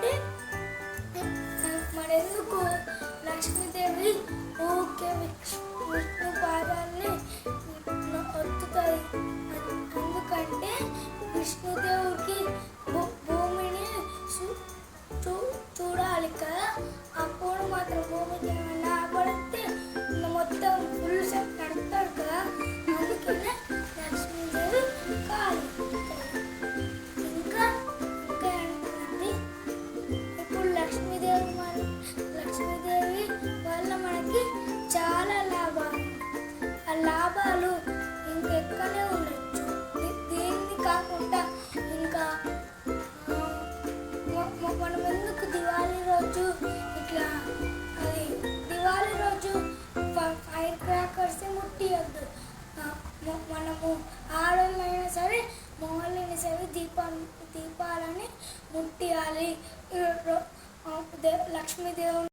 ఎందుకంటే మరెందుకు లక్ష్మీదేవి ఊకే విష్ణు పాదాలని ఒత్తుతుంది. ఎందుకంటే విష్ణుదేవుడికి భూమిని చూడాలి కదా, అప్పుడు మాత్రం భూమికి ఏమైనా పడితే మొత్తం ఫుల్ సెట్ నడుపుతాడు కదా, అందుకనే లక్ష్మీదేవి కాదు. ఇంకా ఇంకా ఏంటంటే ఇప్పుడు లక్ష్మీదేవి వల్ల మనకి చాలా లాభాలు, ఆ లాభాలు ఇంకెక్కడే ఉండొచ్చు. దీన్ని కాకుండా ఇంకా మనం ఎందుకు దివాళీ రోజు ఇట్లా దివాళీ రోజు ఫైర్ క్రాకర్స్ ముట్టియద్దు. మనము ఆడవాళ్ళైనా సరే మగవాళ్ళైనా సరే దీపాలని ముట్టియాలి. లక్ష్మీదేవి